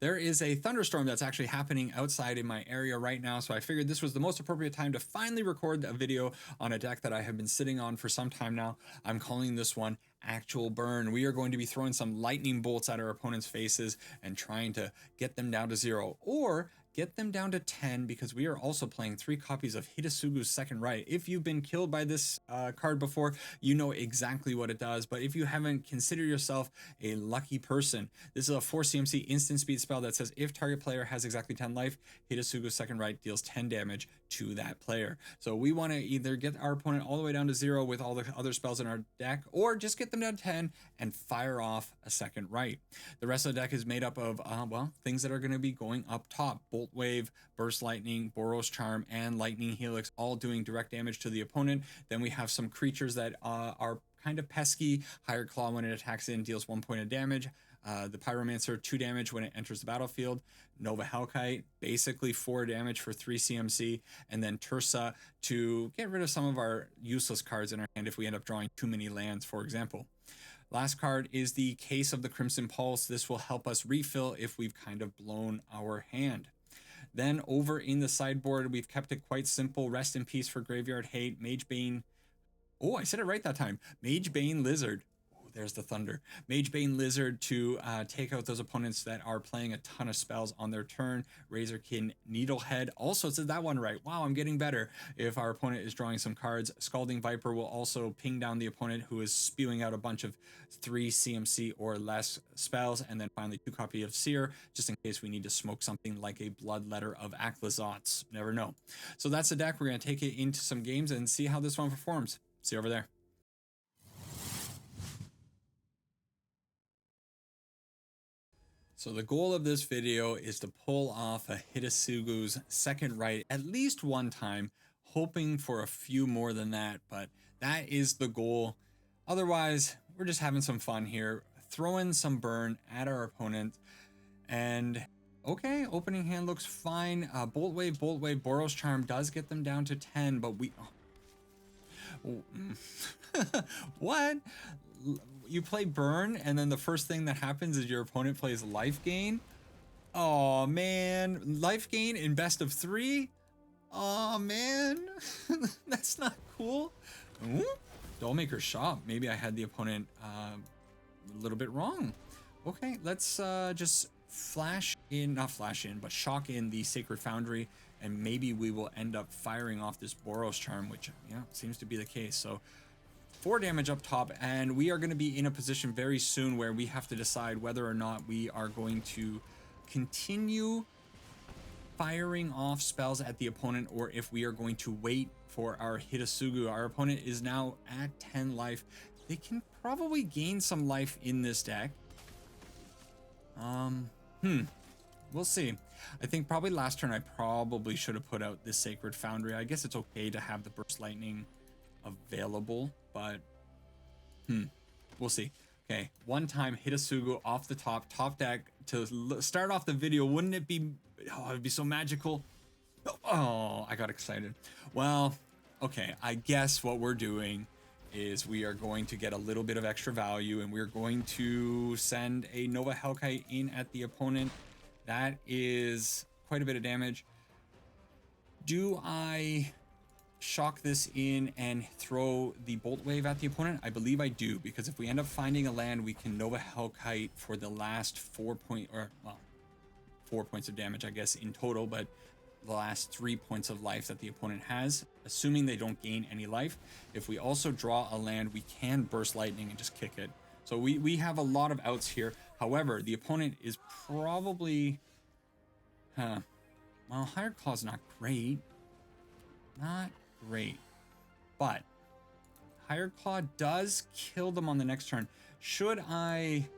There is a thunderstorm that's actually happening outside in my area right now, so I figured this was the most appropriate time to finally record a video on a deck that I have been sitting on for some time now. I'm calling this one Actual Burn. We are going to be throwing some lightning bolts at our opponent's faces and trying to get them down to 0, or get them down to 10, because we are also playing 3 copies of Hidetsugu's Second Rite. If you've been killed by this card before, you know exactly what it does, but if you haven't, consider yourself a lucky person. This is a 4 CMC instant speed spell that says if target player has exactly 10 life, Hidetsugu's Second Rite deals 10 damage to that player. So we want to either get our opponent all the way down to 0 with all the other spells in our deck, or just get them down to 10 and fire off a Second Rite. The rest of the deck is made up of, well, things that are going to be going up top. Bolt Wave, Burst Lightning, Boros Charm, and Lightning Helix, all doing direct damage to the opponent. Then we have some creatures that are kind of pesky. Higher Claw, when it attacks in, deals 1 point of damage. The Pyromancer, 2 damage when it enters the battlefield. Nova Hellkite, basically 4 damage for 3 CMC. And then Tursa to get rid of some of our useless cards in our hand if we end up drawing too many lands, for example. Last card is the Case of the Crimson Pulse. This will help us refill if we've kind of blown our hand. Then over in the sideboard, we've kept it quite simple. Rest in peace for Graveyard Hate, Magebane. Oh, I said it right that time. Magebane Lizard. Oh, there's the thunder. Magebane Lizard to take out those opponents that are playing a ton of spells on their turn. Razorkin Needlehead also said that one right. Wow, I'm getting better. If our opponent is drawing some cards, Scalding Viper will also ping down the opponent who is spewing out a bunch of 3 CMC or less spells. And then finally 2 copy of Seer, just in case we need to smoke something like a Bloodletter of Aclazotz. Never know. So that's the deck. We're going to take it into some games and see how this one performs. See you over there. So the goal of this video is to pull off a Hidetsugu's Second Rite at least one time, hoping for a few more than that, but that is the goal. Otherwise, we're just having some fun here, throwing some burn at our opponent. And okay, opening hand looks fine. Bolt Wave, Boros Charm does get them down to 10, but we... What? You play burn, and then the first thing that happens is your opponent plays life gain? Oh man, life gain in best of 3? Oh man, that's not cool. Ooh, Dollmaker Shop. Maybe I had the opponent a little bit wrong. Okay, let's just shock in the Sacred Foundry, and maybe we will end up firing off this Boros Charm, which, yeah, seems to be the case. So 4 damage up top, and we are going to be in a position very soon where we have to decide whether or not we are going to continue firing off spells at the opponent, or if we are going to wait for our Hidetsugu. Our opponent is now at 10 life. They can probably gain some life in this deck. We'll see. I think probably last turn I probably should have put out this Sacred Foundry. I guess it's okay to have the Burst Lightning available, but we'll see. Okay, one time Hidetsugu off the top deck to start off the video. Wouldn't it be, oh, it'd be so magical. Oh, I got excited. Well, okay, I guess what we're doing is we are going to get a little bit of extra value, and we're going to send a Nova Hellkite in at the opponent. That is quite a bit of damage. Do I shock this in and throw the Bolt Wave at the opponent? I believe I do, because if we end up finding a land, we can Nova Hellkite for the last 4 points of damage, I guess, in total, but the last 3 points of life that the opponent has, assuming they don't gain any life. If we also draw a land, we can Burst Lightning and just kick it. So we have a lot of outs here. However, the opponent is probably, well, Higher Claw's not great. Not great. But Higher Claw does kill them on the next turn. Should I...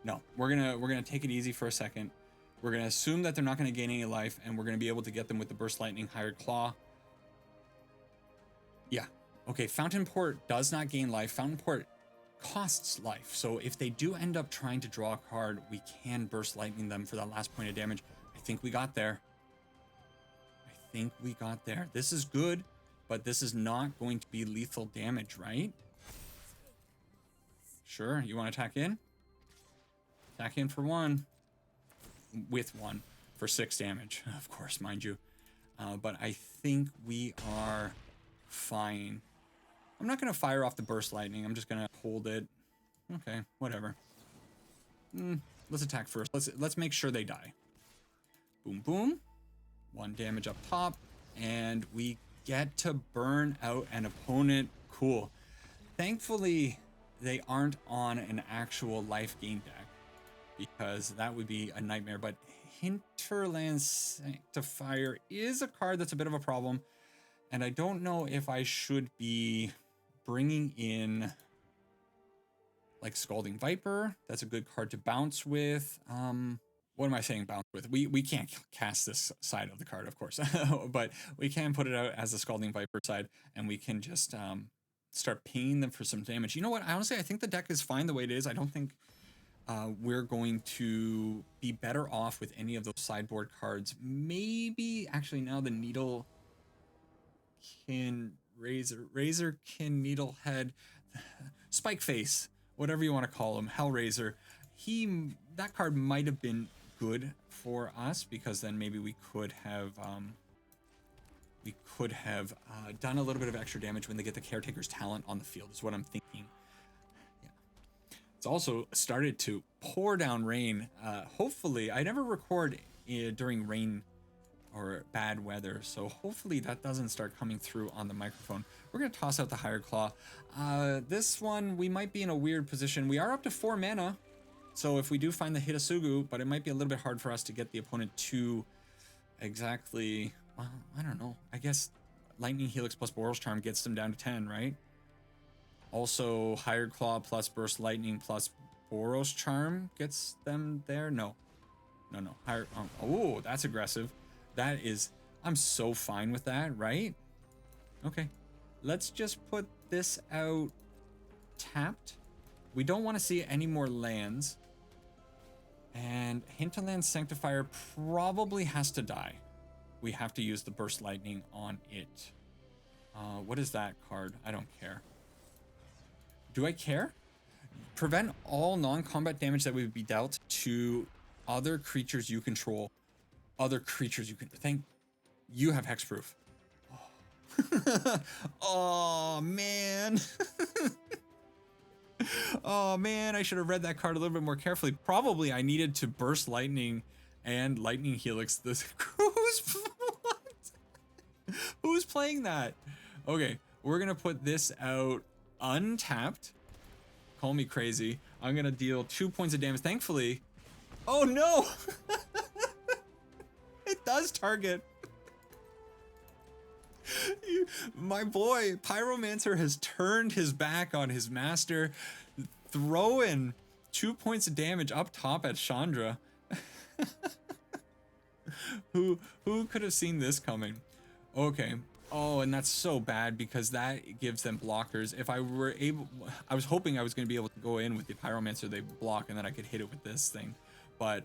No, we're gonna take it easy for a second. We're gonna assume that they're not gonna gain any life, and we're gonna be able to get them with the Burst Lightning, Higher Claw. Yeah. Okay, Fountain Port does not gain life. Fountain Port costs life. So if they do end up trying to draw a card, we can Burst Lightning them for that last point of damage. I think we got there. This is good, but this is not going to be lethal damage, right? Sure, you want to attack in? Attack in for 1. with one for 6 damage, of course, mind you. But I think we are fine. I'm not going to fire off the burst lightning. I'm just going to hold it. Okay, whatever. Let's attack first. Let's make sure they die. Boom, boom. 1 damage up top. And we get to burn out an opponent. Cool. Thankfully, they aren't on an actual life gain deck, because that would be a nightmare. But Hinterland Sanctifier is a card that's a bit of a problem. And I don't know if I should be bringing in like Scalding Viper. That's a good card to bounce with. What am I saying bounce with? We can't cast this side of the card, of course, but we can put it out as a Scalding Viper side, and we can just start pinging them for some damage. You know what? Honestly, I think the deck is fine the way it is. I don't think we're going to be better off with any of those sideboard cards. Maybe, actually, now the Needle Kin Razor Kin Needlehead, Spike Face, whatever you want to call him, Hellraiser. That card might have been good for us, because then maybe we could have done a little bit of extra damage when they get the Caretaker's Talent on the field, is what I'm thinking. Yeah. It's also started to pour down rain. Hopefully, I never record during rain or bad weather, so hopefully that doesn't start coming through on the microphone. We're going to toss out the Higher Claw. This one, we might be in a weird position. We are up to 4 mana, so if we do find the Hidetsugu, but it might be a little bit hard for us to get the opponent to exactly, well, I don't know. I guess Lightning Helix plus Boros Charm gets them down to 10, right? Also, Higher Claw plus Burst Lightning plus Boros Charm gets them there? No. Higher, oh, that's aggressive. That is, I'm so fine with that, right? Okay, let's just put this out tapped. We don't want to see any more lands. And Hinterland Sanctifier probably has to die. We have to use the Burst Lightning on it. What is that card? I don't care. Do I care? Prevent all non-combat damage that would be dealt to other creatures you control. Other creatures you can... You have hexproof. Oh, oh man. Oh man, I should have read that card a little bit more carefully. Probably I needed to Burst Lightning and Lightning Helix this. Who's playing that? Okay, we're gonna put this out untapped. Call me crazy. I'm gonna deal 2 points of damage. Thankfully. Oh no! It does target. My boy, Pyromancer has turned his back on his master, throwing 2 points of damage up top at Chandra. Who could have seen this coming? Okay. Oh, and that's so bad because that gives them blockers. If I were able, I was hoping I was going to be able to go in with the Pyromancer they block, and then I could hit it with this thing. But,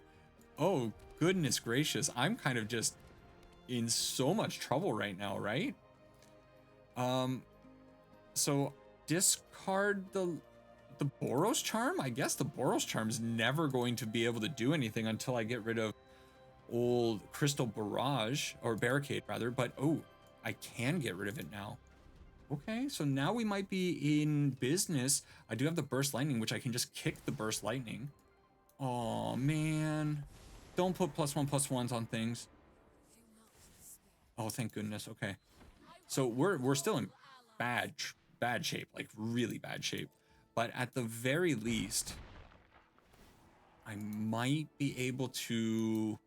oh, goodness gracious. I'm kind of just in so much trouble right now, right? So discard the Boros Charm? I guess the Boros Charm is never going to be able to do anything until I get rid of old Crystal Barrage, or Barricade rather, but oh, I can get rid of it now. Okay, so now we might be in business. I do have the Burst Lightning, which I can just kick the Burst Lightning. Oh man, don't put +1/+1s on things. Oh, thank goodness. Okay, so we're still in bad shape, like really bad shape. But at the very least, I might be able to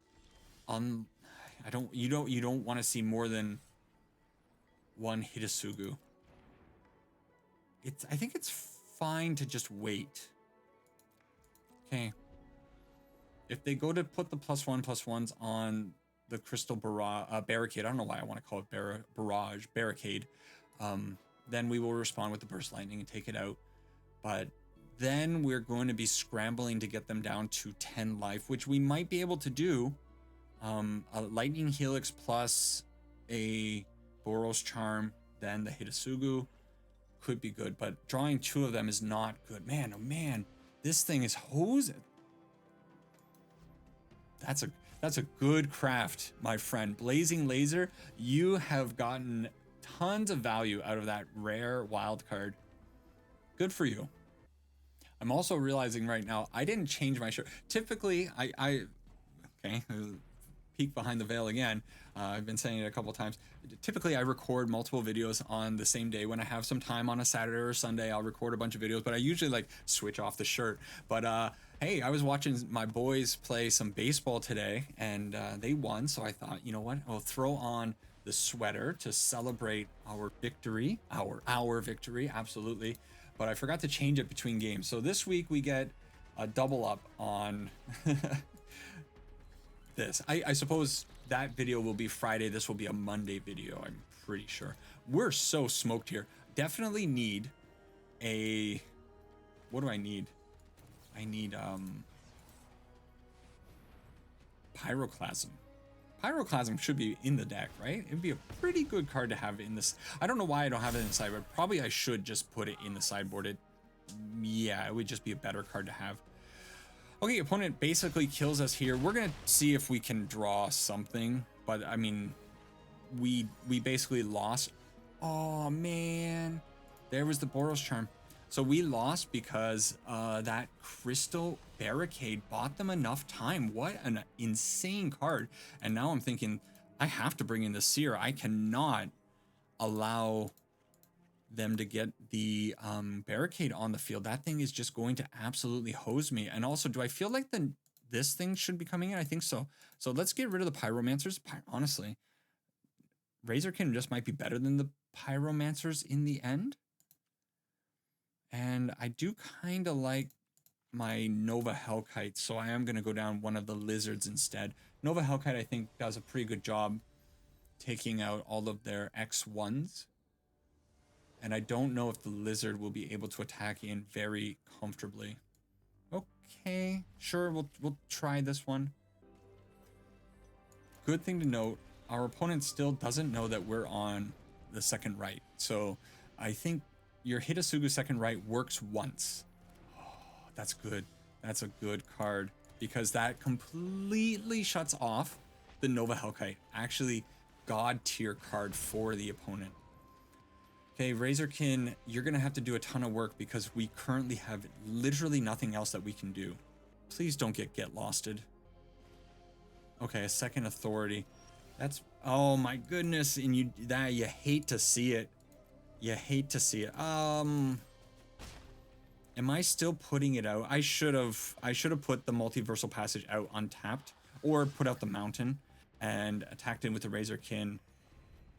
you don't want to see more than one Hidetsugu. I think it's fine to just wait. Okay. If they go to put the +1/+1s on the Crystal Barricade, I don't know why I want to call it Barricade, then we will respond with the Burst Lightning and take it out. But then we're going to be scrambling to get them down to 10 life, which we might be able to do. A Lightning Helix plus a Boros Charm, then the Hidetsugu could be good, but drawing 2 of them is not good. Man, oh man, this thing is hosing. that's a good craft, my friend. Blazing Laser, you have gotten tons of value out of that rare wild card. Good for you. I'm also realizing right now I didn't change my shirt. Typically, okay, peek behind the veil again. I've been saying it a couple times. Typically, I record multiple videos on the same day. When I have some time on a Saturday or Sunday, I'll record a bunch of videos, but I usually like switch off the shirt. But hey, I was watching my boys play some baseball today, and they won, so I thought, you know what, I'll throw on the sweater to celebrate our victory, our victory, absolutely. But I forgot to change it between games. So this week we get a double up on this. I suppose that video will be Friday. This will be a Monday video, I'm pretty sure. We're so smoked here. Definitely need a... What do I need? I need Pyroclasm. Pyroclasm should be in the deck, right? It'd be a pretty good card to have in this. I don't know why I don't have it in the sideboard. Probably I should just put it in the sideboard. Yeah, it would just be a better card to have. Okay, opponent basically kills us here. We're gonna see if we can draw something, but I mean, we basically lost. Oh man, there was the Boros charm. So we lost because that Crystal Barricade bought them enough time. What an insane card. And now I'm thinking, I have to bring in the Seer. I cannot allow them to get the Barricade on the field. That thing is just going to absolutely hose me. And also, do I feel like this thing should be coming in? I think so. So let's get rid of the Pyromancers. Honestly, Razorkin just might be better than the Pyromancers in the end. And I do kind of like my Nova Hellkite, so I am going to go down one of the lizards instead. Nova Hellkite, I think, does a pretty good job taking out all of their X1s. And I don't know if the lizard will be able to attack in very comfortably. Okay, sure, we'll try this one. Good thing to note, our opponent still doesn't know that we're on the second Rite. So I think your Hidetsugu second Rite works once. Oh, that's good. That's a good card because that completely shuts off the Nova Hellkite. Actually, god tier card for the opponent. Okay, Razorkin, you're gonna have to do a ton of work because we currently have literally nothing else that we can do. Please don't get losted. Okay, a second authority. That's, oh my goodness, and you hate to see it. You hate to see it. Am I still putting it out? I should have put the Multiversal Passage out untapped, or put out the Mountain and attacked in with the Razorkin,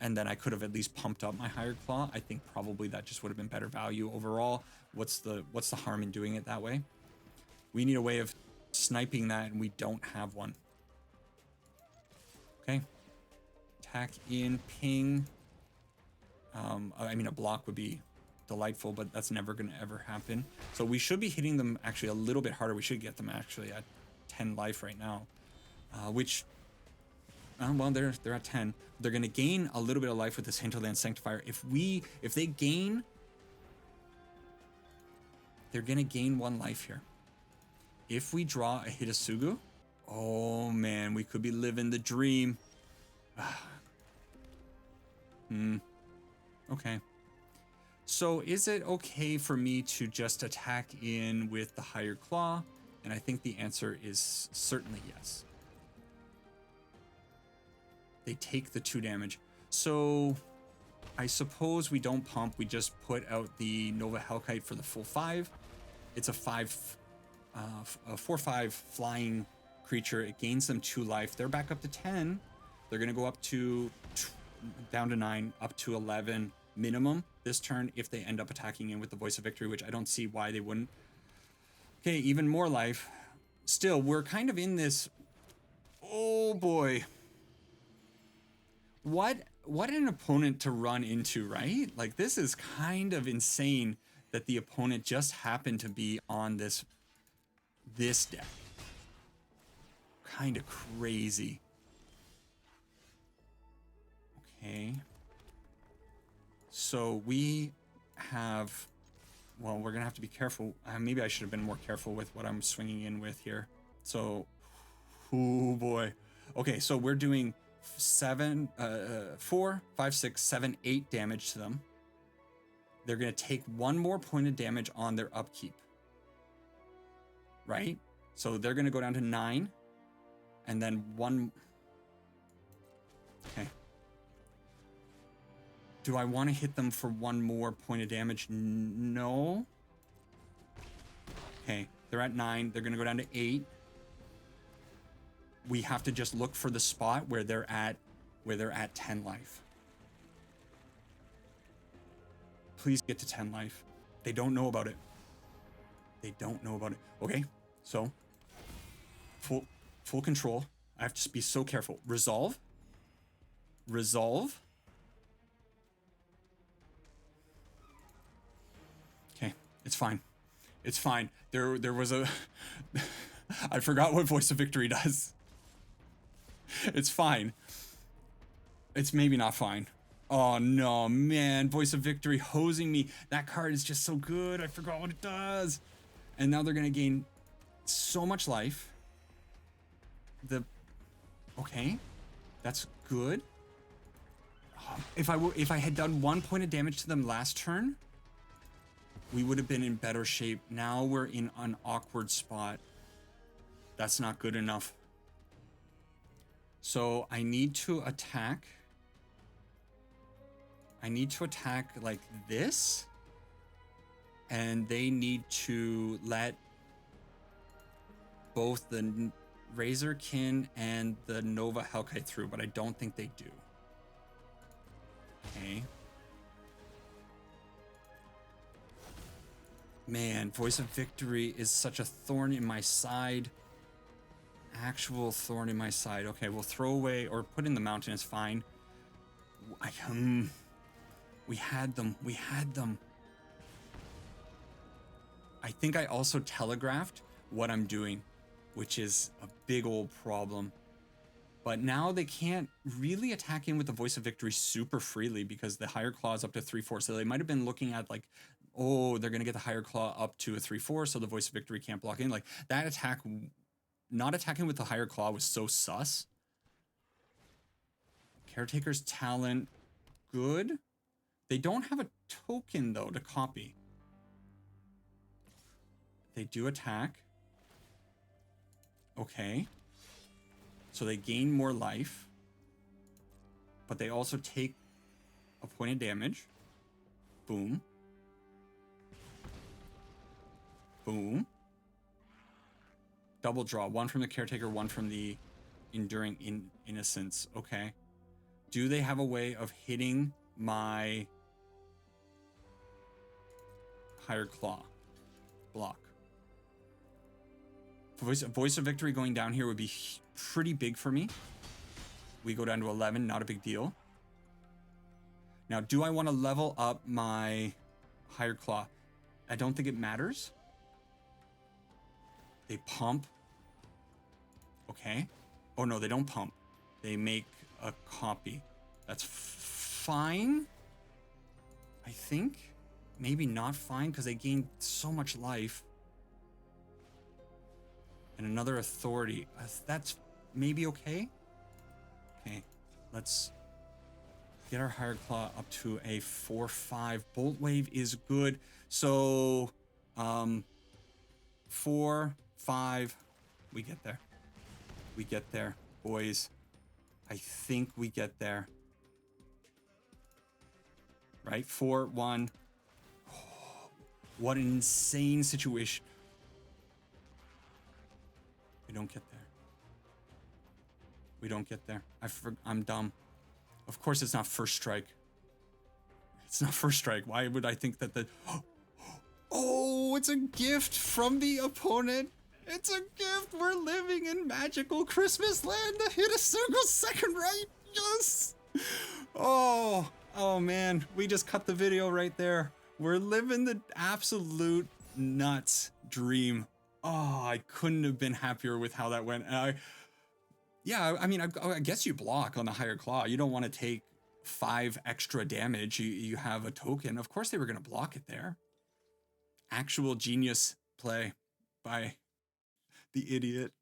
and then I could have at least pumped up my Higher Claw. I think probably that just would have been better value overall. What's the harm in doing it that way? We need a way of sniping that, and we don't have one. Okay. Attack in, ping. I mean, a block would be delightful, but that's never going to ever happen. So we should be hitting them actually a little bit harder. We should get them actually at 10 life right now, which, well, they're at 10. They're going to gain a little bit of life with this Hinterland Sanctifier. If they gain, they're going to gain 1 life here. If we draw a Hidetsugu, oh man, we could be living the dream. Okay. So is it okay for me to just attack in with the Higher Claw? And I think the answer is certainly yes. They take the 2 damage. So I suppose we don't pump. We just put out the Nova Hellkite for the full 5. It's a 4/5 flying creature. It gains them 2 life. They're back up to 10. They're going to go up to down to 9, up to 11 minimum this turn if they end up attacking in with the Voice of Victory, which I don't see why they wouldn't. Okay, even more life. Still, we're kind of in this. Oh boy. What an opponent to run into, right? Like, this is kind of insane that the opponent just happened to be on this deck. Kind of crazy. Okay. So we have, well, we're gonna have to be careful. Maybe I should have been more careful with what I'm swinging in with here. So, Oh boy. Okay, so we're doing 4, 5, 6, 7, 8 damage to them. They're gonna take 1 more point of damage on their upkeep. Right? So they're gonna go down to 9. And then 1. Okay. Do I want to hit them for 1 more point of damage? No. Okay, they're at 9. They're gonna go down to 8. We have to just look for the spot where they're at 10 life. Please get to 10 life. They don't know about it. They don't know about it. Okay, so full control. I have to be so careful. Resolve. Resolve. Okay, it's fine. It's fine. There was a I forgot what Voice of Victory does. It's fine. It's maybe not fine. Oh no, man. Voice of Victory hosing me. That card is just so good. I forgot what it does. And now they're gonna gain so much life. Okay, that's good. If I had done 1 point of damage to them last turn, we would have been in better shape. Now we're in an awkward spot. That's not good enough. So I need to attack. I need to attack like this. And they need to let both the Razorkin and the Nova Hellkite through, but I don't think they do. Okay. Man, Voice of Victory is such a thorn in my side. Actual thorn in my side. Okay, we'll throw away or put in the mountain is fine. We had them. We had them. I think I also telegraphed what I'm doing, which is a big old problem. But now they can't really attack in with the Voice of Victory super freely because the higher claw is up to 3/4. So they might have been looking at like, oh, they're going to get the higher claw up to a 3/4, so the Voice of Victory can't block in. Like that attack, not attacking with the higher claw was so sus. Caretaker's Talent, good. They don't have a token though to copy. They do attack. Okay. So they gain more life, but they also take a point of damage. Boom. Boom. Double draw. 1 from the Caretaker, 1 from the Enduring Innocence. Okay. Do they have a way of hitting my higher claw block? Voice of Victory going down here would be pretty big for me. We go down to 11, not a big deal. Now, do I want to level up my higher claw? I don't think it matters. They pump. Okay. Oh no, they don't pump. They make a copy. That's fine. I think. Maybe not fine because they gain so much life. And another authority. That's maybe okay. Okay, let's get our higher claw up to a 4/5. Bolt wave is good. So 4, 5. We get there. We get there, boys. I think we get there. Right? 4, 1. Oh, what an insane situation. We don't get there. We don't get there. I'm dumb. Of course it's not first strike. It's not first strike. Why would I think that the... Oh, it's a gift from the opponent. It's a gift. We're living in magical Christmas land. The Hidetsugu second right. Yes. Oh man. We just cut the video right there. We're living the absolute nuts dream. Oh, I couldn't have been happier with how that went. Yeah, I mean, I guess you block on the higher claw. You don't want to take 5 extra damage. You have a token. Of course they were going to block it there. Actual genius play by the idiot.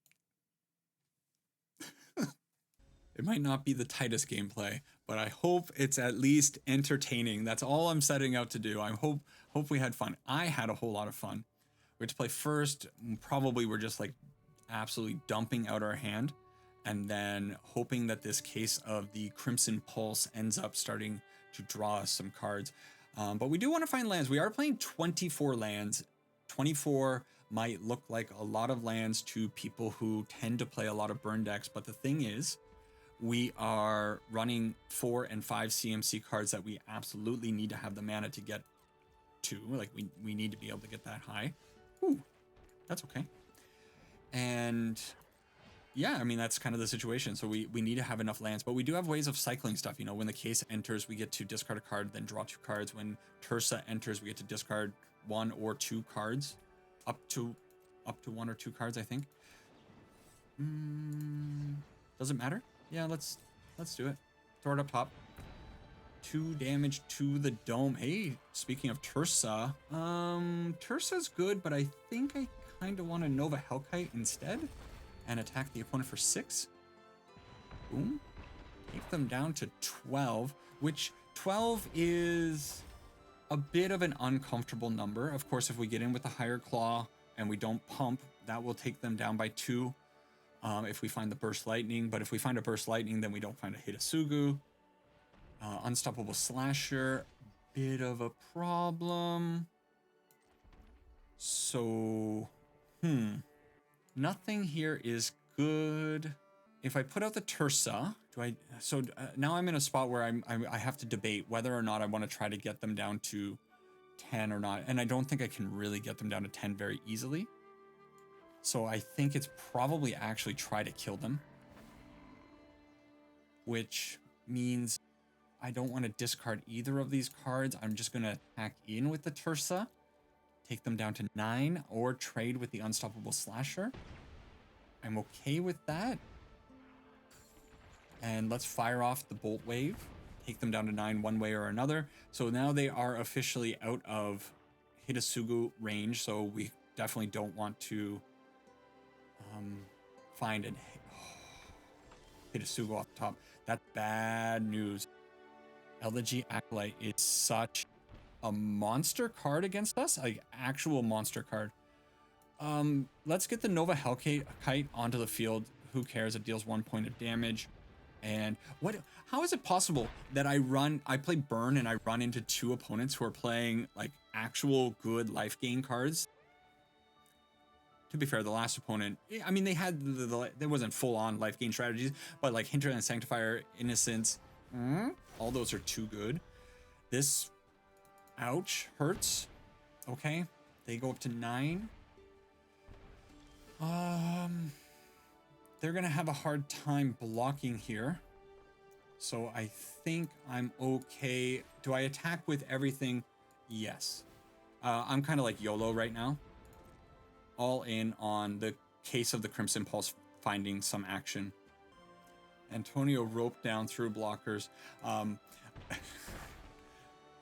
It might not be the tightest gameplay, but I hope it's at least entertaining. That's all I'm setting out to do. I hope we had fun. I had a whole lot of fun. We had to play first. Probably we're just like absolutely dumping out our hand, and then hoping that this case of the Crimson Pulse ends up starting to draw us some cards. But we do want to find lands. We are playing 24 lands. 24 might look like a lot of lands to people who tend to play a lot of burn decks, but the thing is, we are running 4 and 5 CMC cards that we absolutely need to have the mana to get to. Like we need to be able to get that high. Ooh, that's okay. And yeah, I mean, that's kind of the situation. So we need to have enough lands, but we do have ways of cycling stuff. You know, when the case enters, we get to discard a card, then draw 2 cards. When Tersa enters, we get to discard 1 or 2 cards, up to 1 or 2 cards, I think. Doesn't matter. Yeah, let's do it. Throw it up top. 2 damage to the dome. Hey, speaking of Tersa, Tersa's good, but I think I kind of want to Nova Hellkite instead and attack the opponent for 6. Boom. Take them down to 12, which 12 is a bit of an uncomfortable number. Of course, if we get in with a higher claw and we don't pump, that will take them down by 2. If we find the Burst Lightning, but if we find a Burst Lightning, then we don't find a Hidetsugu. Unstoppable Slasher, bit of a problem. So, nothing here is good. If I put out the Tersa, now I'm in a spot where I have to debate whether or not I want to try to get them down to 10 or not, and I don't think I can really get them down to 10 very easily. So I think it's probably actually try to kill them, which means I don't want to discard either of these cards. I'm just going to attack in with the Tersa, take them down to 9, or trade with the Unstoppable Slasher. I'm okay with that. And let's fire off the Bolt Wave, take them down to 9 one way or another. So now they are officially out of Hidetsugu range, so we definitely don't want to find an Hidetsugu off the top. That's bad news. Elegy Acolyte is such a monster card against us, like actual monster card. Let's get the Nova Hellkite onto the field. Who cares? It deals 1 point of damage. And how is it possible that I play Burn and I run into 2 opponents who are playing like actual good life gain cards? To be fair, the last opponent, I mean, they had there wasn't full on life gain strategies, but like Hinterland Sanctifier, Innocence, all those are too good. This, ouch, hurts. Okay, they go up to 9. They're gonna have a hard time blocking here. So I think I'm okay. Do I attack with everything? Yes. I'm kind of like YOLO right now. All in on the case of the Crimson Pulse finding some action. Antonio roped down through blockers.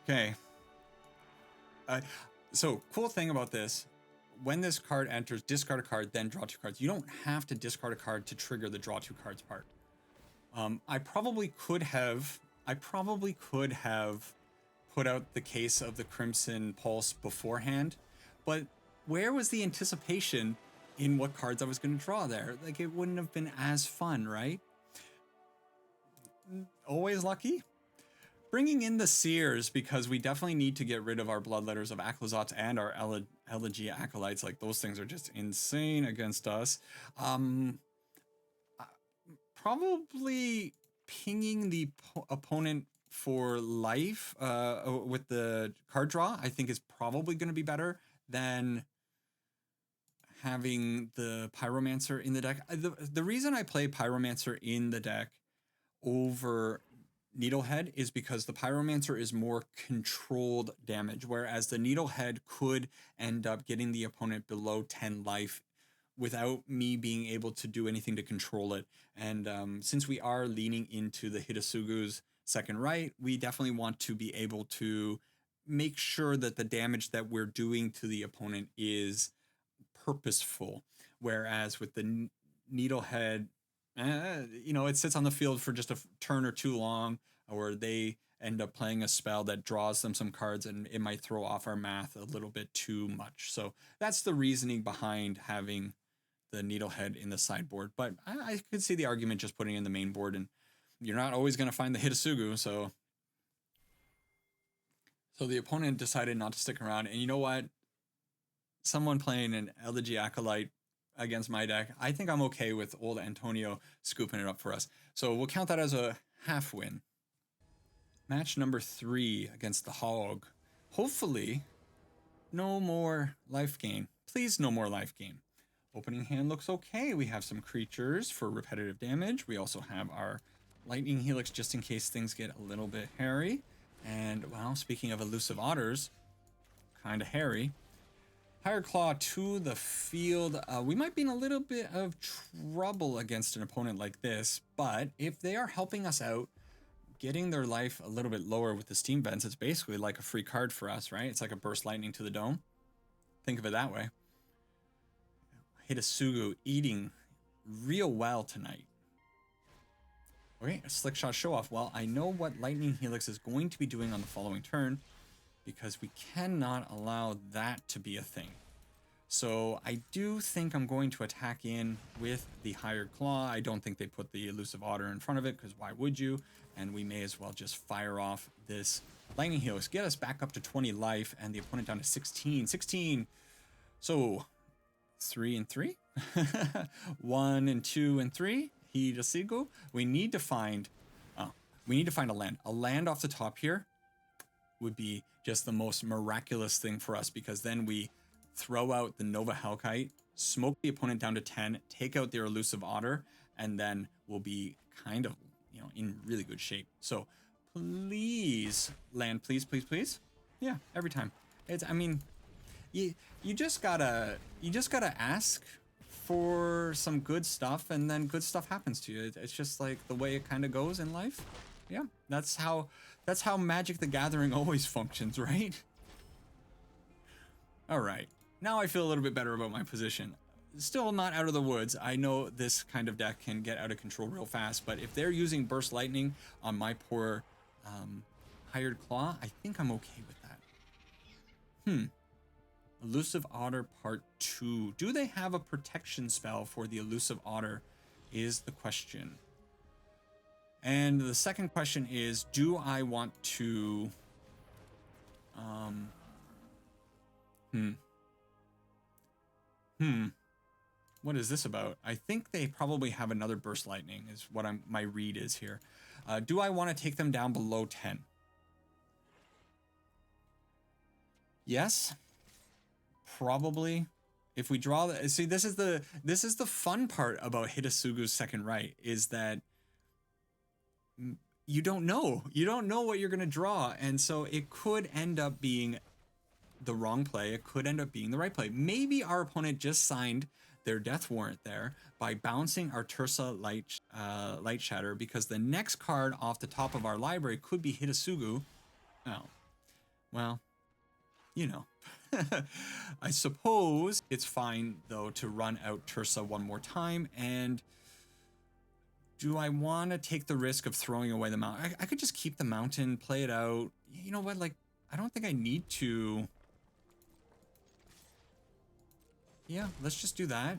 Okay. So cool thing about this, when this card enters, discard a card, then draw 2 cards. You don't have to discard a card to trigger the draw 2 cards part. I probably could have put out the case of the Crimson Pulse beforehand, but where was the anticipation in what cards I was going to draw there? Like, it wouldn't have been as fun, right? Always lucky. Bringing in the Seers, because we definitely need to get rid of our Bloodletters of Aclazotz and our Elegy Acolytes. Like, those things are just insane against us. Probably pinging the opponent for life with the card draw, I think is probably going to be better than having the Pyromancer in the deck. The reason I play Pyromancer in the deck over Needlehead is because the Pyromancer is more controlled damage, whereas the Needlehead could end up getting the opponent below 10 life without me being able to do anything to control it. And since we are leaning into the Hidetsugu's second Rite, we definitely want to be able to make sure that the damage that we're doing to the opponent is purposeful. Whereas with the Needlehead, You know, it sits on the field for just a turn or too long, or they end up playing a spell that draws them some cards and it might throw off our math a little bit too much. So that's the reasoning behind having the Needlehead in the sideboard. But I could see the argument just putting in the main board, and you're not always going to find the Hidetsugu. So the opponent decided not to stick around. And you know what? Someone playing an Elegy Acolyte against my deck, I think I'm okay with old Antonio scooping it up for us. So we'll count that as a half win. Match number 3 against the Hog. Hopefully, no more life gain. Please, no more life gain. Opening hand looks okay. We have some creatures for repetitive damage. We also have our Lightning Helix just in case things get a little bit hairy. And, well, speaking of elusive otters, kind of hairy. Higher Claw to the field. We might be in a little bit of trouble against an opponent like this, but if they are helping us out, getting their life a little bit lower with the Steam Vents, it's basically like a free card for us, right? It's like a Burst Lightning to the dome. Think of it that way. Hidetsugu eating real well tonight. Okay, a Slick Shot Show Off. Well, I know what Lightning Helix is going to be doing on the following turn, because we cannot allow that to be a thing. So I do think I'm going to attack in with the Higher Claw. I don't think they put the Elusive Otter in front of it, because why would you? And we may as well just fire off this Lightning Helix, get us back up to 20 life, and the opponent down to 16. 16! So 3 and 3? 1 and 2 and 3? Hidetsugu. We need to find a land. A land off the top here would be just the most miraculous thing for us, because then we throw out the Nova Hellkite, smoke the opponent down to 10, take out their Elusive Otter, and then we'll be kind of, you know, in really good shape. So please, land, please, please, please. Yeah, every time. It's, I mean, you just gotta ask for some good stuff, and then good stuff happens to you. It's just like the way it kind of goes in life. Yeah, that's how Magic the Gathering always functions, right? All right, now I feel a little bit better about my position. Still not out of the woods. I know this kind of deck can get out of control real fast, but if they're using Burst Lightning on my poor Hired Claw, I think I'm okay with that. Elusive Otter Part 2. Do they have a protection spell for the Elusive Otter is the question. And the second question is, do I want to... What is this about? I think they probably have another Burst Lightning is what my read is here. Do I want to take them down below 10? Yes. Probably. If we draw the... See, this is the fun part about Hidetsugu's second Rite, is that you don't know. You don't know what you're going to draw. And so it could end up being the wrong play. It could end up being the right play. Maybe our opponent just signed their death warrant there by bouncing our Tursa Light Shatter, because the next card off the top of our library could be Hidetsugu. Oh, well, you know. I suppose it's fine, though, to run out Tursa one more time. And do I want to take the risk of throwing away the mountain? I could just keep the mountain, play it out. You know what? Like, I don't think I need to. Yeah, let's just do that.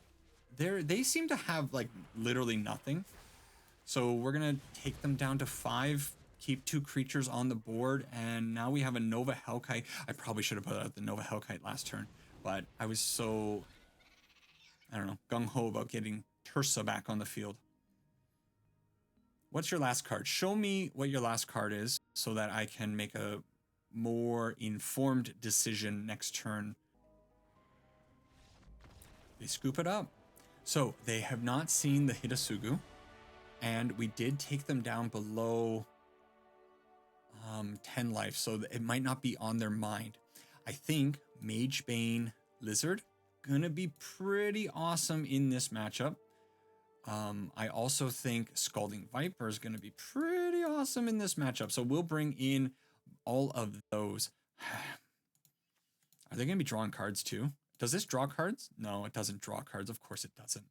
They seem to have, like, literally nothing. So we're going to take them down to 5, keep 2 creatures on the board, and now we have a Nova Hellkite. I probably should have put out the Nova Hellkite last turn, but I was so, I don't know, gung-ho about getting Tursa back on the field. What's your last card? Show me what your last card is so that I can make a more informed decision next turn. They scoop it up. So they have not seen the Hidetsugu, and we did take them down below 10 life, so it might not be on their mind. I think Magebane Lizard gonna be pretty awesome in this matchup. I also think Scalding Viper is gonna be pretty awesome in this matchup, so we'll bring in all of those. Are they gonna be drawing cards too? Does this draw cards? No, it doesn't draw cards. Of course it doesn't.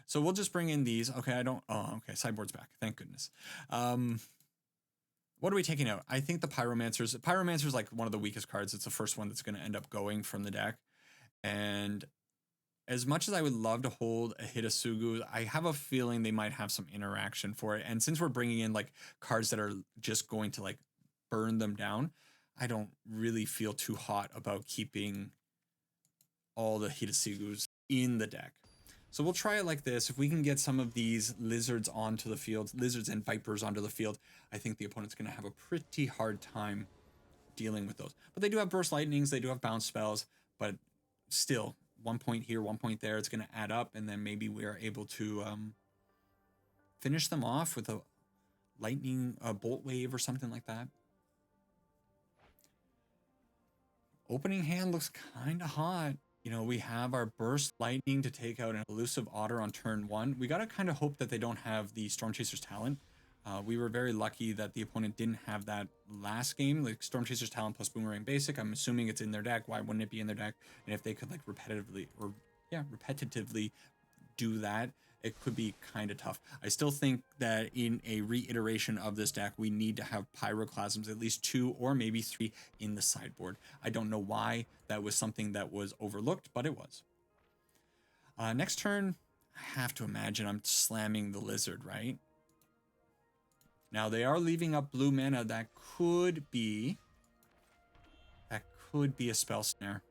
So we'll just bring in these. Okay, I don't, oh, okay, sideboard's back. Thank goodness. What are we taking out? I think the Pyromancer's like one of the weakest cards. It's the first one that's going to end up going from the deck. And as much as I would love to hold a Hidetsugu, I have a feeling they might have some interaction for it. And since we're bringing in like cards that are just going to like burn them down, I don't really feel too hot about keeping all the Hidetsugus in the deck. So we'll try it like this. If we can get some of these lizards onto the field, lizards and vipers onto the field, I think the opponent's going to have a pretty hard time dealing with those. But they do have burst lightnings, they do have bounce spells, but still, 1 point here, 1 point there, it's going to add up, and then maybe we are able to finish them off with a lightning, bolt wave or something like that. Opening hand looks kind of hot. You know, we have our burst lightning to take out an elusive otter on turn 1. We got to kind of hope that they don't have the Storm Chaser's Talent. We were very lucky that the opponent didn't have that last game, like Storm Chaser's Talent plus Boomerang Basic. I'm assuming it's in their deck. Why wouldn't it be in their deck? And if they could like repetitively do that, it could be kind of tough. I still think that in a reiteration of this deck, we need to have Pyroclasms, at least 2 or maybe 3 in the sideboard. I don't know why that was something that was overlooked, but it was. Next turn, I have to imagine I'm slamming the Lizard, right? Now they are leaving up blue mana. That could be a Spell Snare.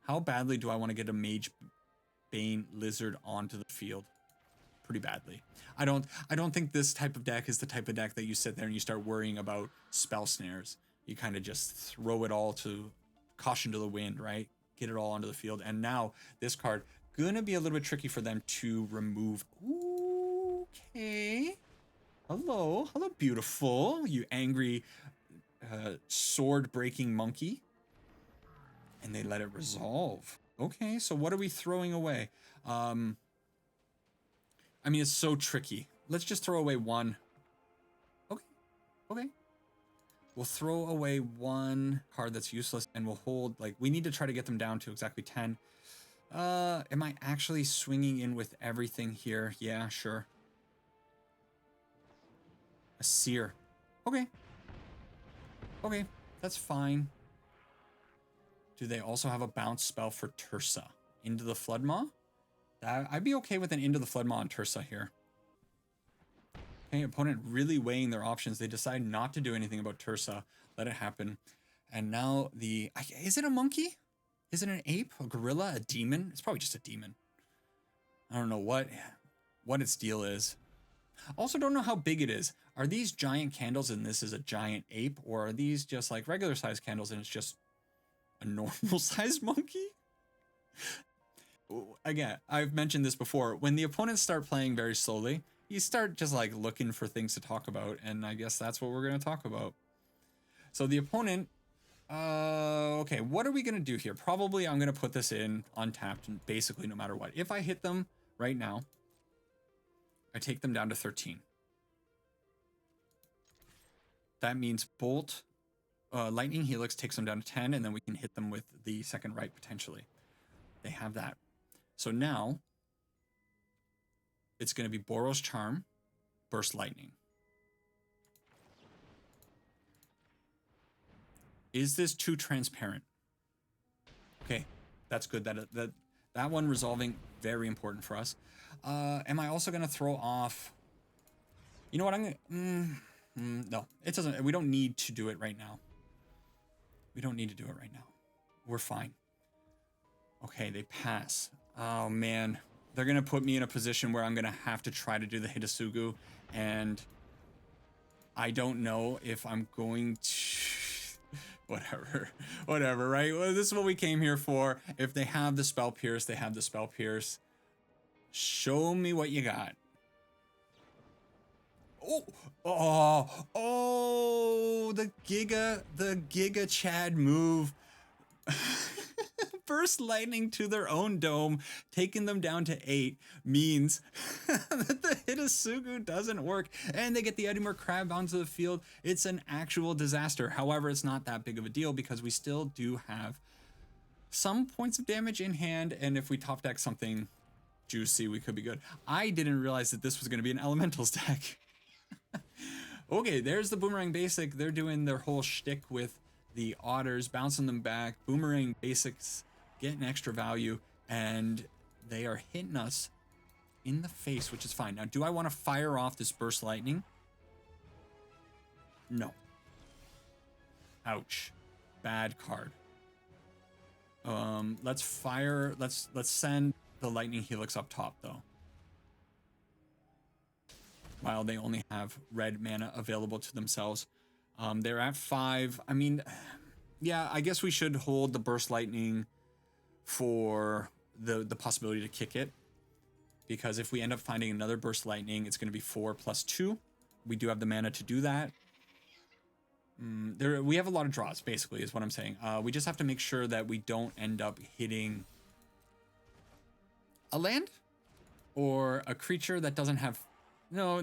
How badly do I want to get a Mage Bane Lizard onto the field? Pretty badly. I don't think this type of deck is the type of deck that you sit there and you start worrying about Spell Snares. You kind of just throw it all to caution to the wind, right? Get it all onto the field. And now this card gonna be a little bit tricky for them to remove. Okay. Hello, beautiful, you angry sword-breaking monkey. And they let it resolve. Okay, so what are we throwing away? I mean, it's so tricky. Let's just throw away 1. Okay. We'll throw away 1 card that's useless, and we'll hold, like, we need to try to get them down to exactly 10. Am I actually swinging in with everything here? Yeah, sure. A Seer. Okay, that's fine. Do they also have a bounce spell for Tursa? Into the Floodmaw? I'd be okay with an Into the Floodmaw on Tursa here. Okay, opponent really weighing their options. They decide not to do anything about Tursa. Let it happen. And now is it a monkey? Is it an ape? A gorilla? A demon? It's probably just a demon. I don't know what its deal is. Also don't know how big it is. Are these giant candles and this is a giant ape, or are these just like regular sized candles and it's just a normal sized monkey? Again, I've mentioned this before. When the opponents start playing very slowly, you start just like looking for things to talk about, and I guess that's what we're going to talk about. So the opponent, okay, what are we going to do here? Probably I'm going to put this in untapped, basically no matter what. If I hit them right now, I take them down to 13. That means Bolt, Lightning Helix takes them down to 10, and then we can hit them with the second Rite potentially. They have that. So now it's going to be Boros Charm, Burst Lightning. Is this too transparent? Okay, that's good. That one resolving, very important for us. Am I also going to throw off... You know what, I'm going to... no, it doesn't. We don't need to do it right now. We don't need to do it right now. We're fine. Okay, they pass. Oh, man. They're going to put me in a position where I'm going to have to try to do the Hidetsugu, and I don't know if I'm going to... Whatever, right? Well, this is what we came here for. If they have the Spell Pierce, they have the Spell Pierce. Show me what you got. Oh, the Giga Chad move. Burst Lightning to their own dome, taking them down to 8, means that the Hidetsugu doesn't work, and they get the Edmure Crab onto the field. It's an actual disaster. However, it's not that big of a deal because we still do have some points of damage in hand, and if we top deck something, juicy. We could be good. I didn't realize that this was going to be an elementals deck. Okay, there's the Boomerang Basic. They're doing their whole shtick with the otters, bouncing them back. Boomerang Basics getting extra value, and they are hitting us in the face, which is fine. Now, do I want to fire off this Burst Lightning? No. Ouch. Bad card. Let's send the Lightning Helix up top, though. While they only have red mana available to themselves. They're at 5. I mean, yeah, I guess we should hold the Burst Lightning for the possibility to kick it. Because if we end up finding another Burst Lightning, it's going to be 4+2. We do have the mana to do that. We have a lot of draws, basically, is what I'm saying. We just have to make sure that we don't end up hitting a land or a creature that doesn't have... No,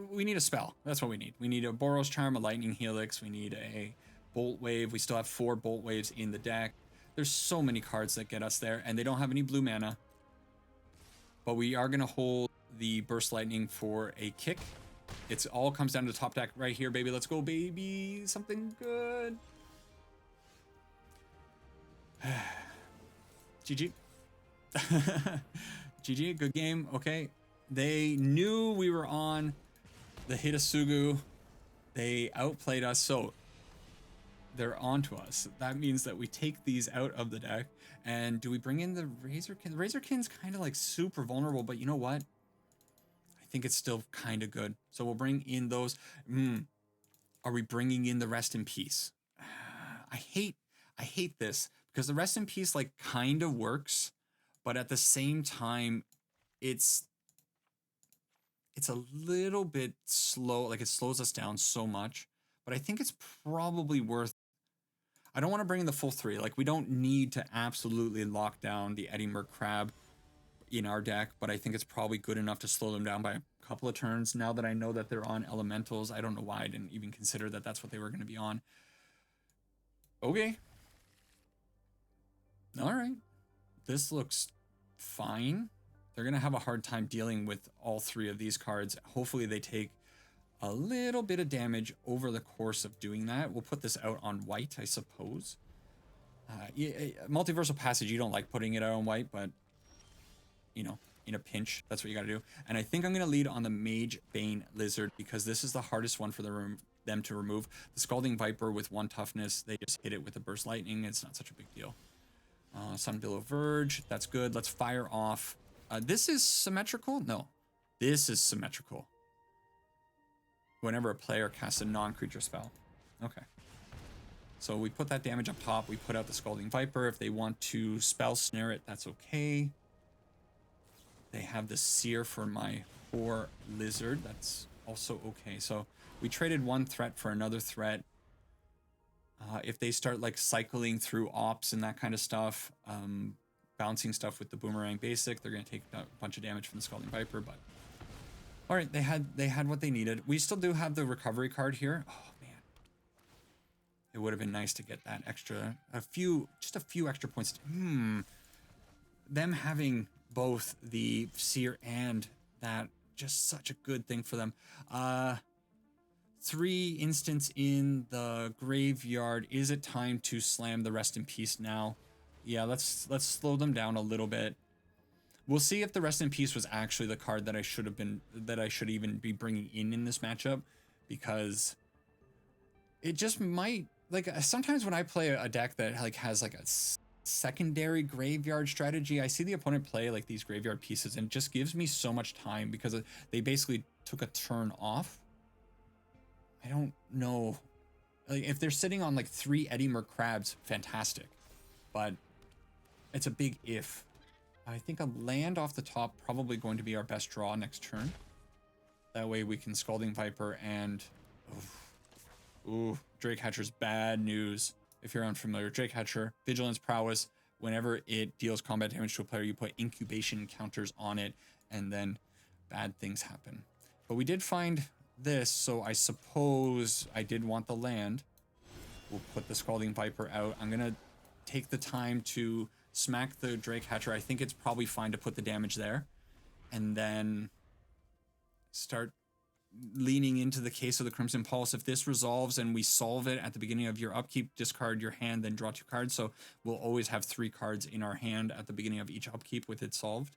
we need a spell. That's what we need. We need a Boros Charm, a Lightning Helix. We need a Bolt Wave. We still have 4 Bolt Waves in the deck. There's so many cards that get us there, and they don't have any blue mana. But we are going to hold the Burst Lightning for a kick. It all comes down to the top deck right here, baby. Let's go, baby. Something good. GG. GG, good game. Okay. They knew we were on the Hidetsugu. They outplayed us, so they're on to us. That means that we take these out of the deck. And do we bring in the Razorkin? The Razorkin's kind of like super vulnerable, but you know what? I think it's still kind of good. So we'll bring in those. Are we bringing in the Rest in Peace? I hate this because the Rest in Peace like kind of works, but at the same time, it's a little bit slow. Like it slows us down so much, but I think it's probably worth. I don't want to bring in the full 3. Like we don't need to absolutely lock down the Eddie Merc Crab in our deck, but I think it's probably good enough to slow them down by a couple of turns. Now that I know that they're on elementals, I don't know why I didn't even consider that that's what they were going to be on. Okay. All right. This looks fine. They're going to have a hard time dealing with all 3 of these cards. Hopefully they take a little bit of damage over the course of doing that. We'll put this out on white, I suppose. Multiversal Passage, you don't like putting it out on white, but, you know, in a pinch, that's what you got to do. And I think I'm going to lead on the Mage Bane Lizard because this is the hardest one for them to remove. The Scalding Viper with 1 toughness, they just hit it with a Burst Lightning. It's not such a big deal. Sunbillow Verge, that's good. Let's fire off. This is symmetrical? No, this is symmetrical. Whenever a player casts a non-creature spell. Okay. So we put that damage up top. We put out the Scalding Viper. If they want to spell snare it, that's okay. They have the Seer for my poor Lizard. That's also okay. So we traded 1 threat for another threat. If they start like cycling through ops and that kind of stuff, bouncing stuff with the Boomerang Basic, they're going to take a bunch of damage from the Scalding Viper, but all right, they had what they needed. We still do have the recovery card here. Oh man, it would have been nice to get that extra, just a few extra points. Them having both the Seer and that, just such a good thing for them. 3 instants in the graveyard. Is it time to slam the Rest in Peace now? Yeah, let's slow them down a little bit. We'll see if the Rest in Peace was actually the card that I should even be bringing in this matchup, because it just might, like, sometimes when I play a deck that like has like a secondary graveyard strategy, I see the opponent play like these graveyard pieces and it just gives me so much time because they basically took a turn off. I don't know, like if they're sitting on like 3 Eddie Merc Crabs, fantastic, but it's a big if. I think a land off the top probably going to be our best draw next turn. That way we can Scalding Viper and... Ooh, Drake Hatcher's bad news. If you're unfamiliar, Drake Hatcher, Vigilance Prowess. Whenever it deals combat damage to a player, you put incubation counters on it, and then bad things happen. But we did find this, so I suppose I did want the land. We'll put the Scalding Viper out. I'm going to take the time to smack the Drake Hatcher. I think it's probably fine to put the damage there. and then start leaning into the case of the Crimson Pulse. If this resolves and we solve it at the beginning of your upkeep, discard your hand, then draw 2 cards. So we'll always have 3 cards in our hand at the beginning of each upkeep with it solved.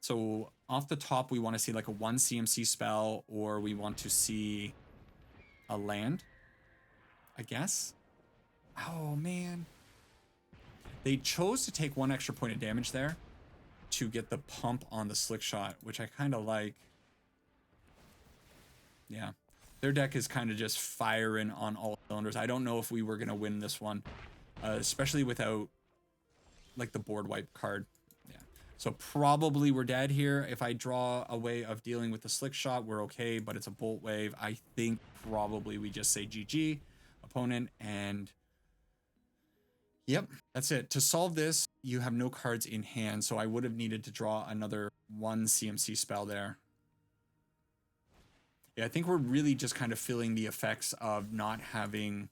So off the top, we want to see like a 1 CMC spell, or we want to see a land, I guess. Oh, man. They chose to take 1 extra point of damage there to get the pump on the Slick Shot, which I kind of like. Yeah. Their deck is kind of just firing on all cylinders. I don't know if we were going to win this one, especially without like the board wipe card. Yeah. So probably we're dead here. If I draw a way of dealing with the Slick Shot, we're okay, but it's a Bolt Wave. I think probably we just say GG, opponent, and yep, that's it. To solve this, you have no cards in hand, so I would have needed to draw another 1 CMC spell there. Yeah, I think we're really just kind of feeling the effects of not having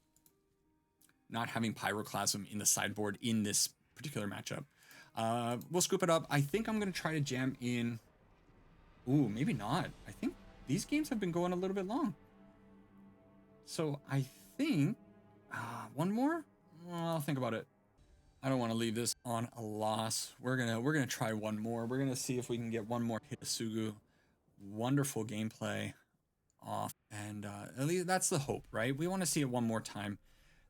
Pyroclasm in the sideboard in this particular matchup. We'll scoop it up. I think I'm going to try to jam in. Ooh, maybe not. I think these games have been going a little bit long. So I think one more? Well, I'll think about it. I don't want to leave this on a loss. We're gonna try one more. We're gonna see if we can get one more Hidetsugu. Wonderful gameplay off, and at least that's the hope, right? We want to see it one more time.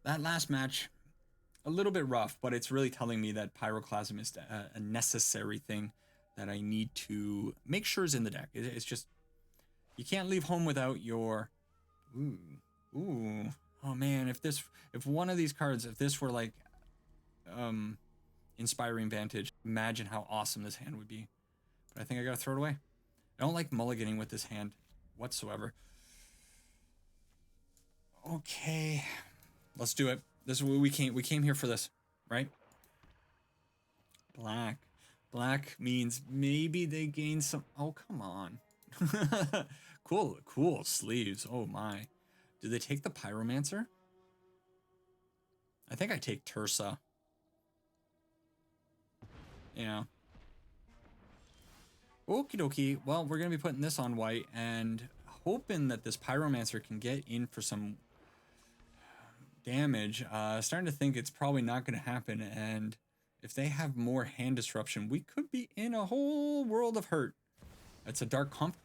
That last match, a little bit rough, but it's really telling me that Pyroclasm is a necessary thing that I need to make sure is in the deck. It's just, you can't leave home without your, ooh, oh man, if one of these cards, if this were like Inspiring Vantage, imagine how awesome this hand would be. But I think I gotta throw it away. I don't like mulliganing with this hand whatsoever. Okay, let's do it. This is what we came here for, this, right? Black means maybe they gain some. Oh, come on. Cool sleeves. Oh my. Do they take the Pyromancer? I think I take Tursa. Yeah. Okie dokie. Well, we're going to be putting this on white and hoping that this Pyromancer can get in for some damage. Starting to think it's probably not going to happen. And if they have more hand disruption, we could be in a whole world of hurt. That's a Dark Comp.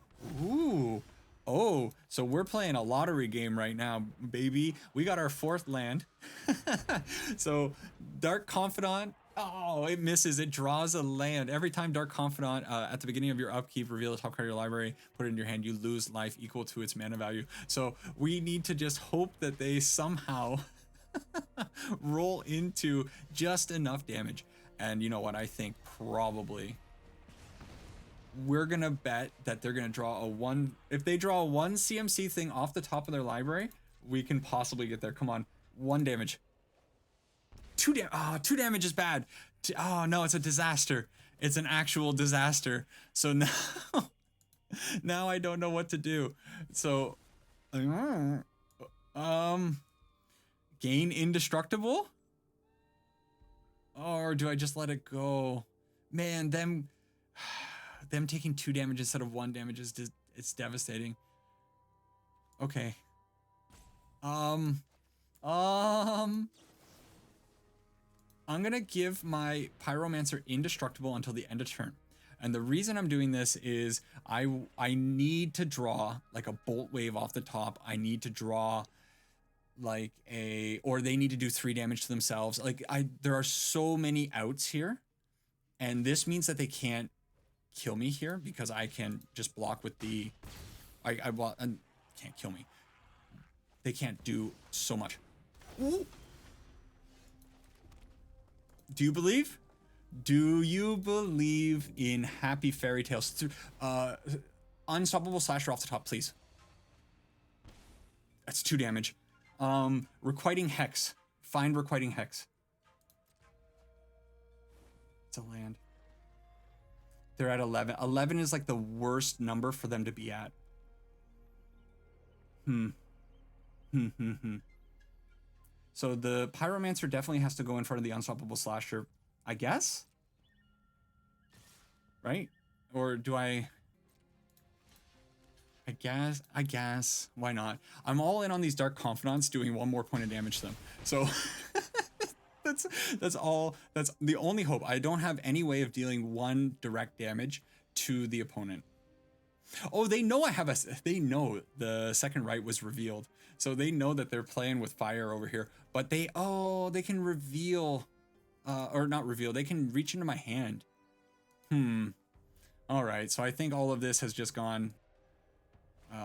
Ooh. Oh, so we're playing a lottery game right now, baby. We got our 4th land. So Dark Confidant. Oh, it misses. It draws a land. Every time Dark Confidant at the beginning of your upkeep, reveal the top card of your library, put it in your hand, you lose life equal to its mana value. So we need to just hope that they somehow roll into just enough damage. And you know what? I think probably we're going to bet that they're going to draw a 1. If they draw a 1 CMC thing off the top of their library, we can possibly get there. Come on. 1 damage. 2 damage. Oh, 2 damage is bad. Oh no, it's a disaster. It's an actual disaster. So now I don't know what to do. So gain indestructible? Or do I just let it go? Man, them taking 2 damage instead of 1 damage is just, it's devastating. Okay. I'm gonna give my Pyromancer indestructible until the end of turn. And the reason I'm doing this is I need to draw like a Bolt Wave off the top. I need to draw like or they need to do 3 damage to themselves. Like there are so many outs here. And this means that they can't kill me here because I can just block with the, can't kill me. They can't do so much. Ooh. Do you believe? Do you believe in happy fairy tales? Unstoppable Slasher off the top, please. That's 2 damage. Requiting Hex. Find Requiting Hex. It's a land. They're at 11. 11 is like the worst number for them to be at. So the Pyromancer definitely has to go in front of the Unstoppable Slasher, I guess? Right? Or do I guess, why not? I'm all in on these Dark Confidants doing 1 more point of damage to them. So that's the only hope. I don't have any way of dealing 1 direct damage to the opponent. Oh, they know they know the second Rite was revealed. So they know that they're playing with fire over here, but they can reveal, or not reveal, they can reach into my hand. All right, so I think all of this has just gone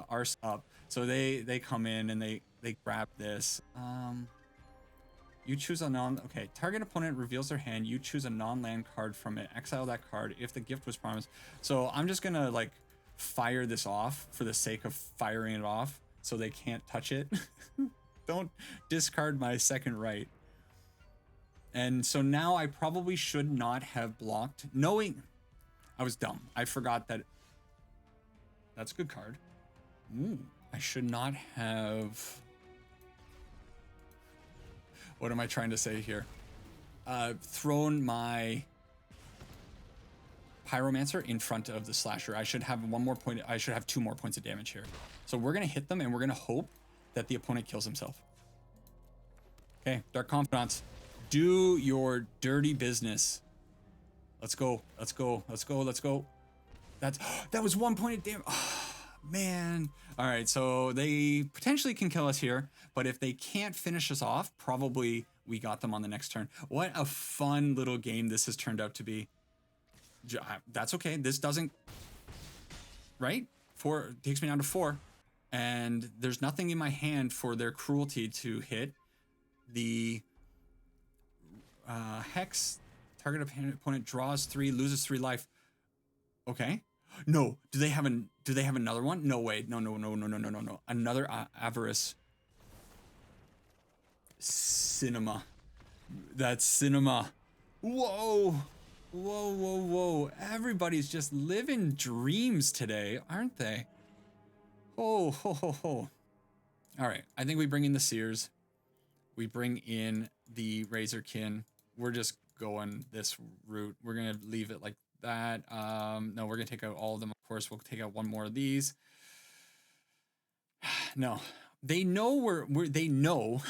arse up. So they come in and they grab this. You choose a okay, target opponent reveals their hand. You choose a non-land card from it. Exile that card if the gift was promised. So I'm just gonna like fire this off for the sake of firing it off so they can't touch it. Don't discard my second Rite. And so now I probably should not have blocked, knowing I was dumb. I forgot that. That's a good card. Ooh, I should not have. What am I trying to say here? Thrown my Pyromancer in front of the Slasher. I should have 1 more point. I should have 2 more points of damage here. So we're gonna hit them and we're gonna hope that the opponent kills himself. Okay, Dark Confidants, do your dirty business. Let's go. Let's go. Let's go. Let's go. That was 1 point of damage. Oh, man. All right, so they potentially can kill us here, but if they can't finish us off, probably we got them on the next turn. What a fun little game this has turned out to be. That's okay. This doesn't, right? 4 takes me down to 4, and there's nothing in my hand for their cruelty to hit. The Hex, target opponent draws 3, loses 3 life. Okay. No. Do they have another one? No way. No. Another Avarice. Cinema. That's cinema. Whoa. Whoa. Everybody's just living dreams today, aren't they? Oh, ho, ho, ho. All right. I think we bring in the Seers. We bring in the Razorkin. We're just going this route. We're going to leave it like that. No, we're going to take out all of them. Of course, we'll take out 1 more of these. No, they know they know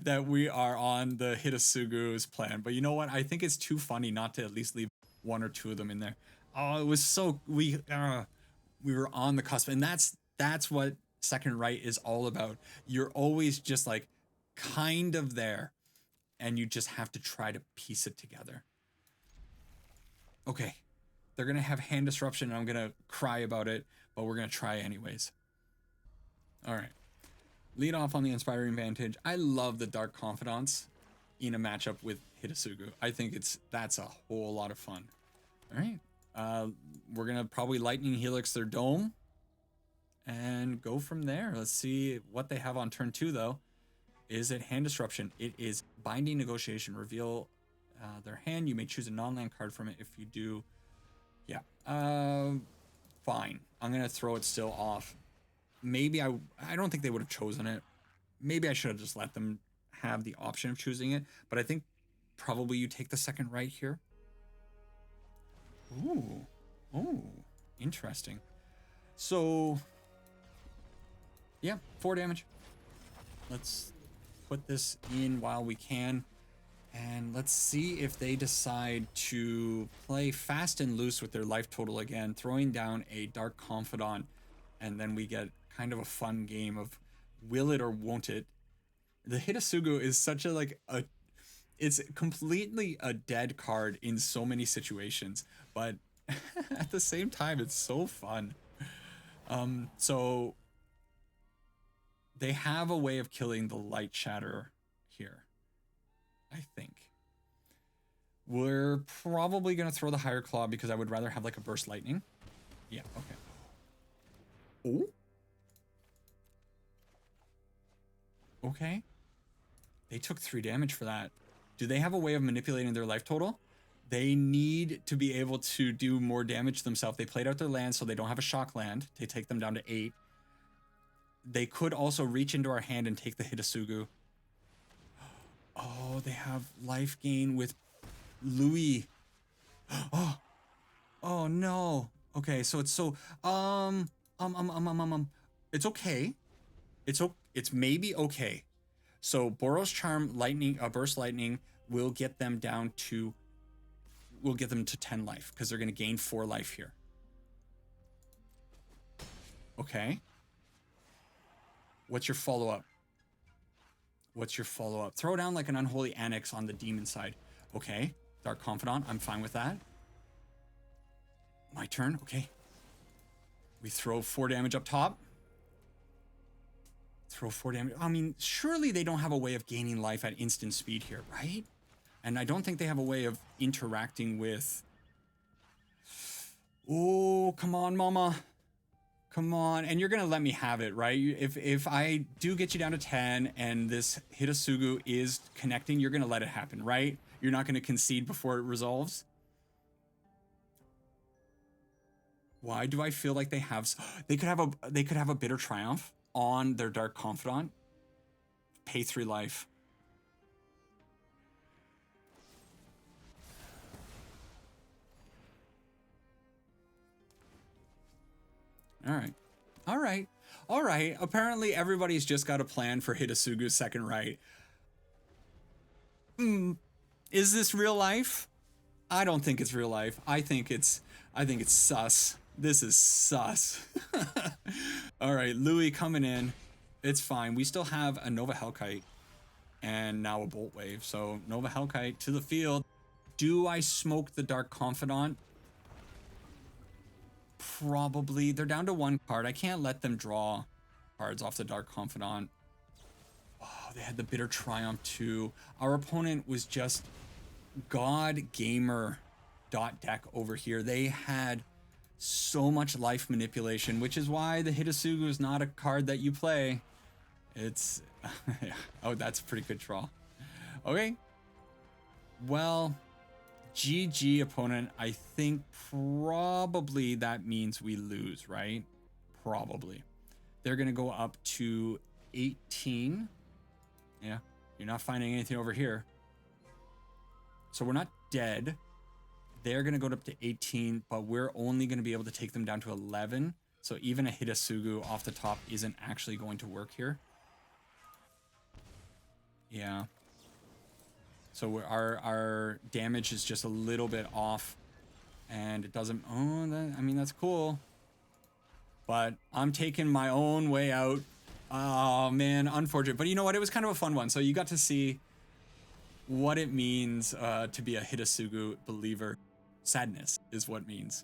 that we are on the Hidetsugu's plan. But you know what? I think it's too funny not to at least leave 1 or 2 of them in there. Oh, it was so, we were on the cusp, and that's what second Rite is all about. You're always just like kind of there, and you just have to try to piece it together. Okay, they're gonna have hand disruption, and I'm gonna cry about it, but we're gonna try anyways. All right, lead off on the Inspiring Vantage. I love the Dark Confidants in a matchup with Hidetsugu. I think that's a whole lot of fun. All right, we're gonna probably Lightning Helix their dome and go from there. Let's see what they have on turn 2 though. Is it hand disruption? It is binding negotiation. Reveal their hand. You may choose a non-land card from it. If you do, yeah, fine. I'm gonna throw it still off. Maybe I don't think they would have chosen it. Maybe I should have just let them have the option of choosing it. But I think probably you take the second Rite here. Ooh, interesting. So yeah, 4 damage. Let's put this in while we can, and let's see if they decide to play fast and loose with their life total again, throwing down a Dark Confidant, and then we get kind of a fun game of will it or won't it. The Hidetsugu is such a it's completely a dead card in so many situations, but at the same time it's so fun. So they have a way of killing the Light Shatter here, I think. We're probably going to throw the Higher Claw because I would rather have like a Burst Lightning. Yeah, okay. Oh. Okay. They took 3 damage for that. Do they have a way of manipulating their life total? They need to be able to do more damage themselves. They played out their land, so they don't have a shock land to take them down to 8. They could also reach into our hand and take the Hidetsugu. Oh, they have life gain with Louis. Oh no. Okay, so it's so it's okay. It's maybe okay. So Boros Charm Lightning, Burst Lightning will get them down to, will get them to 10 life because they're going to gain 4 life here. Okay. What's your follow-up? What's your follow-up? Throw down like an Unholy Annex on the demon side. Okay. Dark Confidant, I'm fine with that. My turn, okay. We throw 4 damage up top. Throw 4 damage. I mean, surely they don't have a way of gaining life at instant speed here, right? And I don't think they have a way of interacting with... Oh, come on, mama. Come on. And you're going to let me have it, right? If I do get you down to 10 and this Hidetsugu is connecting, you're going to let it happen, right? You're not going to concede before it resolves. Why do I feel like they have... They could have a Bitter Triumph on their Dark Confidant. Pay 3 life. All right. All right. All right. Apparently everybody's just got a plan for Hidetsugu's second Rite. Is this real life? I don't think it's real life. I think it's sus. This is sus. All right, Louis coming in. It's fine. We still have a Nova Hellkite and now a Bolt Wave. So Nova Hellkite to the field. Do I smoke the Dark Confidant? Probably. They're down to 1 card. I can't let them draw cards off the Dark Confidant. Oh, they had the Bitter Triumph too. Our opponent was just God Gamer .deck over here. They had so much life manipulation, which is why the Hidetsugu is not a card that you play. It's... Oh, that's a pretty good draw. Okay. Well... GG opponent, I think probably that means we lose, right? Probably. They're going to go up to 18. Yeah, you're not finding anything over here. So we're not dead. They're going to go up to 18, but we're only going to be able to take them down to 11. So even a Hidetsugu off the top isn't actually going to work here. Yeah. So our damage is just a little bit off, and it doesn't... Oh, I mean, that's cool. But I'm taking my own way out. Oh, man, unfortunate. But you know what? It was kind of a fun one. So you got to see what it means to be a Hidetsugu believer. Sadness is what it means.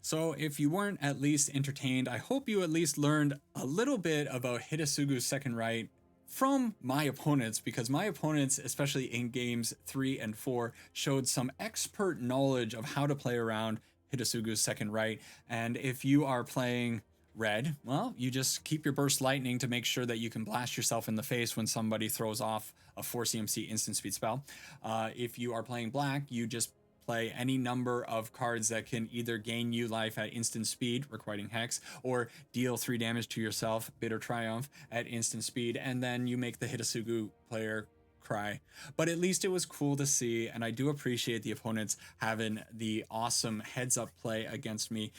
So if you weren't at least entertained, I hope you at least learned a little bit about Hidetsugu's second Rite from my opponents, because my opponents, especially in games 3 and 4, showed some expert knowledge of how to play around Hidetsugu's second Rite. And if you are playing red, well, you just keep your Burst Lightning to make sure that you can blast yourself in the face when somebody throws off a 4 CMC instant speed spell. If you are playing black, you just play any number of cards that can either gain you life at instant speed, requiring Hex, or deal 3 damage to yourself, Bitter Triumph, at instant speed, and then you make the Hidetsugu player cry. But at least it was cool to see, and I do appreciate the opponents having the awesome heads-up play against me.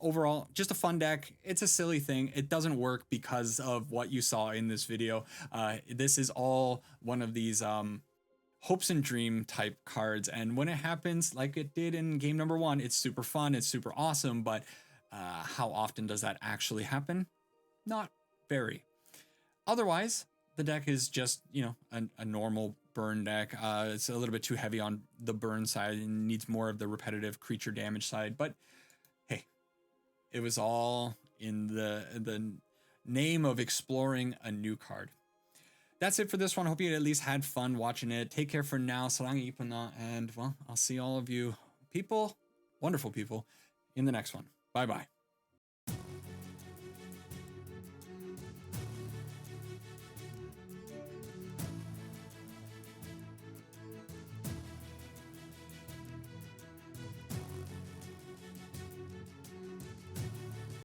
Overall, just a fun deck. It's a silly thing. It doesn't work because of what you saw in this video. This is all one of these... hopes and dream type cards, and when it happens like it did in game number 1, it's super fun, it's super awesome, but how often does that actually happen? Not very. Otherwise, the deck is just, you know, a normal burn deck. It's a little bit too heavy on the burn side and needs more of the repetitive creature damage side, but hey, it was all in the name of exploring a new card. That's it for this one. Hope you at least had fun watching it. Take care for now. Sarangi Ipana, and well, I'll see all of you people, wonderful people, in the next one. Bye-bye.